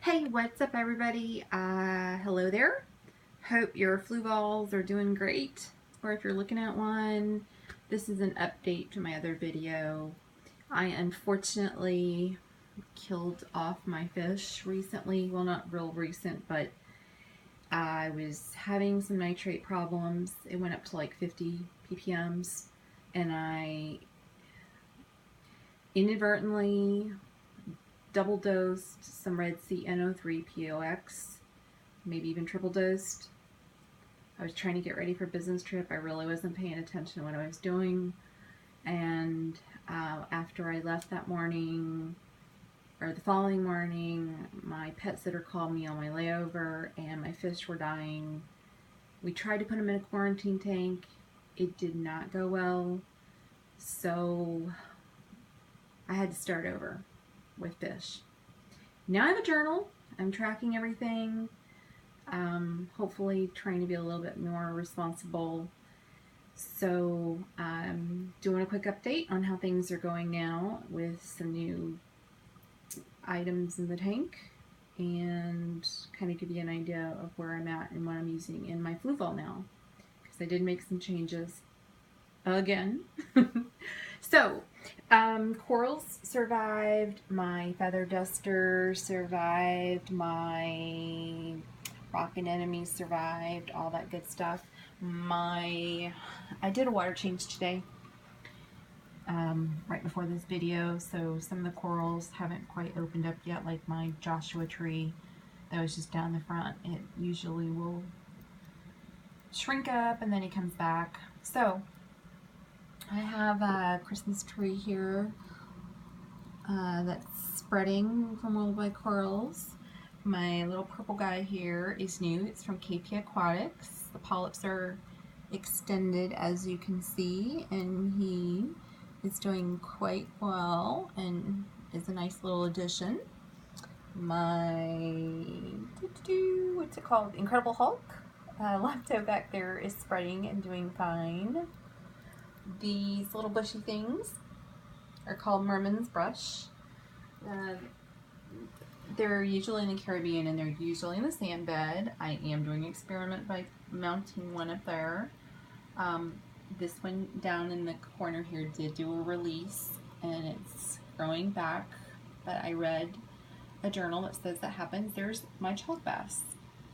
Hey, what's up everybody? Hello there. Hope your Fluvals are doing great. Or if you're looking at one, this is an update to my other video. I unfortunately killed off my fish recently. Well, not real recent, but I was having some nitrate problems. It went up to like 50 ppms and I inadvertently double dosed some Red Sea NO3 POX, maybe even triple dosed. I was trying to get ready for a business trip. I really wasn't paying attention to what I was doing. And after I left that morning, or the following morning, my pet sitter called me on my layover and my fish were dying. We tried to put them in a quarantine tank. It did not go well. So I had to start over with fish. Now I have a journal. I'm tracking everything. Hopefully trying to be a little bit more responsible. So I'm doing a quick update on how things are going now with some new items in the tank and kind of give you an idea of where I'm at and what I'm using in my Fluval now, because I did make some changes again. So corals survived, my feather duster survived, my rock anemones survived, all that good stuff. I did a water change today, right before this video, so some of the corals haven't quite opened up yet, like my Joshua tree that was just down the front. It usually will shrink up and then he comes back. So I have a Christmas tree here that's spreading from all my corals. My little purple guy here is new. It's from KP Aquatics. The polyps are extended, as you can see, and he is doing quite well and is a nice little addition. My what's it called? Incredible Hulk Lepto back there is spreading and doing fine. These little bushy things are called Mermans brush. They're usually in the Caribbean and they're usually in the sand bed. I am doing an experiment by mounting one up there. This one down in the corner here did do a release and it's growing back, but I read a journal that says that happens. There's my chalk bass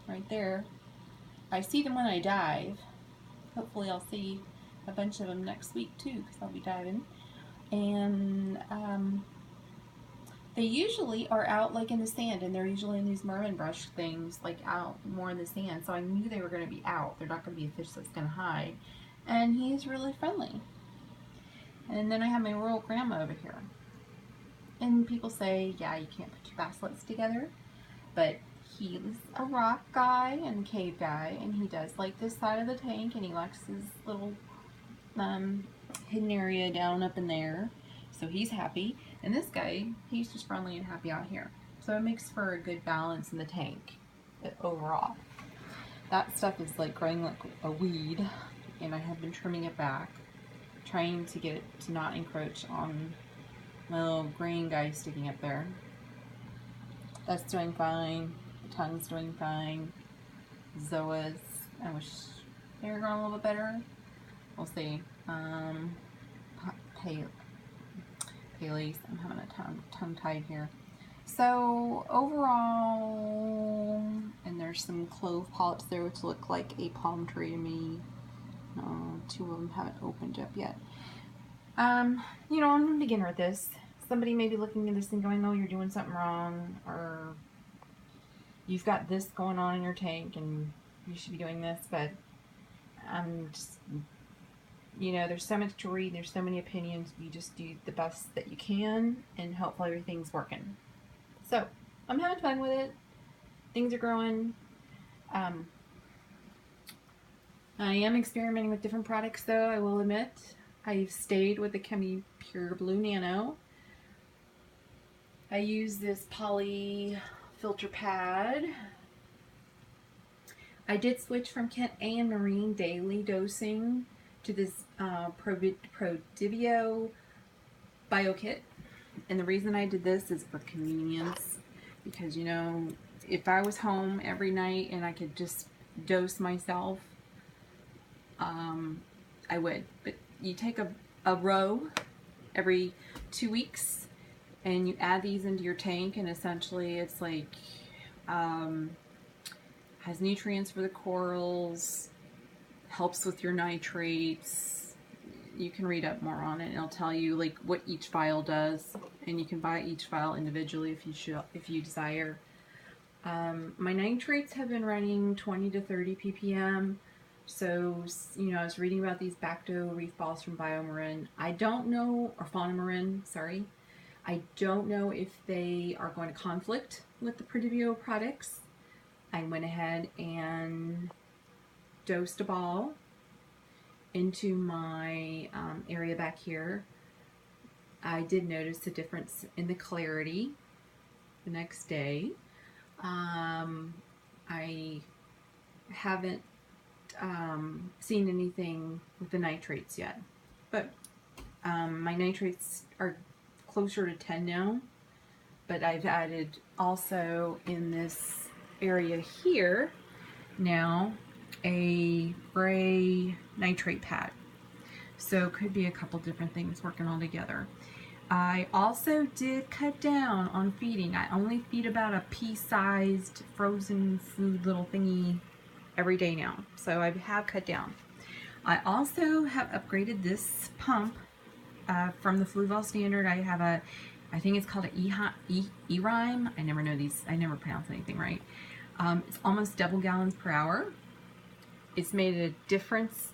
right there. I see them when I dive. Hopefully I'll see a bunch of them next week too, because I'll be diving. And they usually are out like in the sand, and they're usually in these merman brush things, like out more in the sand. So I knew they were going to be out. They're not going to be a fish that's going to hide. And he's really friendly. And then I have my royal gramma over here. And people say, yeah, you can't put two basslets together, but he's a rock guy and cave guy, and he does like this side of the tank, and he likes his little hidden area down up in there, so he's happy. And this guy, he's just friendly and happy out here, so it makes for a good balance in the tank overall. That stuff is like growing like a weed, and I have been trimming it back, trying to get it to not encroach on my little green guy sticking up there. That's doing fine. The tongue's doing fine. Zoas, I wish they were growing a little bit better. We'll see. Paleys, I'm having a tongue tied here. So overall, and there's some clove polyps there which look like a palm tree to me. Two of them haven't opened up yet. You know, I'm a beginner at this. Somebody may be looking at this and going, oh, you're doing something wrong, or you've got this going on in your tank and you should be doing this, but I'm just, you know, there's so much to read, there's so many opinions. You just do the best that you can and hopefully everything's working. So I'm having fun with it. Things are growing. I am experimenting with different products though, I will admit. I've stayed with the Chemipure Blue Nano. I use this poly filter pad. I did switch from Kent A and Marine daily dosing to this Prodibio BioKit, and the reason I did this is for convenience. because, you know, if I was home every night and I could just dose myself, I would. But you take a row every 2 weeks and you add these into your tank, and essentially it's like has nutrients for the corals, helps with your nitrates. You can read up more on it, and it'll tell you like what each vial does, and you can buy each vial individually if you desire. My nitrates have been running 20 to 30 ppm. So, you know, I was reading about these Bacto Reef balls from Marin. I don't know, or Fauna Marin, sorry. I don't know if they are going to conflict with the Prodibio products. I went ahead and dosed a ball into my area back here. I did notice a difference in the clarity the next day. I haven't seen anything with the nitrates yet, but my nitrates are closer to 10 now, but I've added also in this area here now a gray nitrate pad, so could be a couple different things working all together. I also did cut down on feeding. I only feed about a pea-sized frozen food little thingy every day now, so I have cut down. I also have upgraded this pump from the Fluval standard. I have a, I think it's called an Eheim. I never know these, I never pronounce anything right. It's almost double gallons per hour. It's made a difference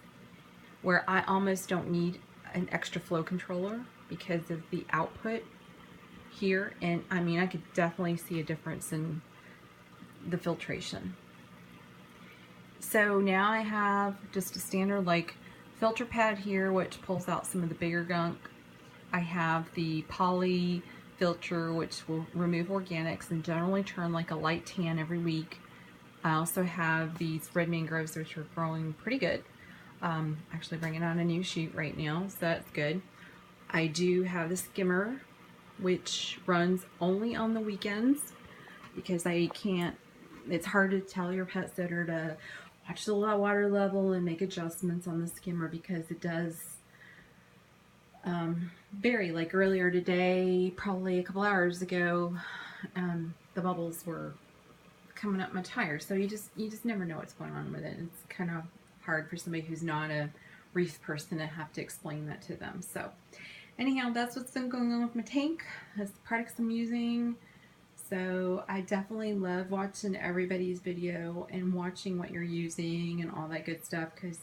where I almost don't need an extra flow controller because of the output here, and I mean I could definitely see a difference in the filtration. So now I have just a standard like filter pad here which pulls out some of the bigger gunk. I have the poly filter which will remove organics and generally turn like a light tan every week. I also have these red mangroves which are growing pretty good. Actually bringing on a new shoot right now, so that's good. I do have the skimmer, which runs only on the weekends because I can't, it's hard to tell your pet sitter to watch the water level and make adjustments on the skimmer because it does vary. Like earlier today, probably a couple hours ago, the bubbles were coming up my tire, so you just never know what's going on with it. It's kind of hard for somebody who's not a reef person to have to explain that to them. So anyhow, that's what's been going on with my tank. That's the products I'm using. So I definitely love watching everybody's video and watching what you're using and all that good stuff, because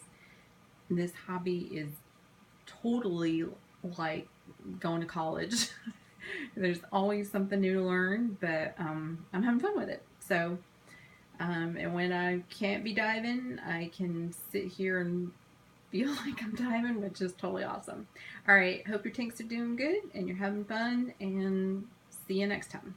this hobby is totally like going to college. There's always something new to learn, but I'm having fun with it. So and when I can't be diving, I can sit here and feel like I'm diving, which is totally awesome. Alright, hope your tanks are doing good and you're having fun, and see you next time.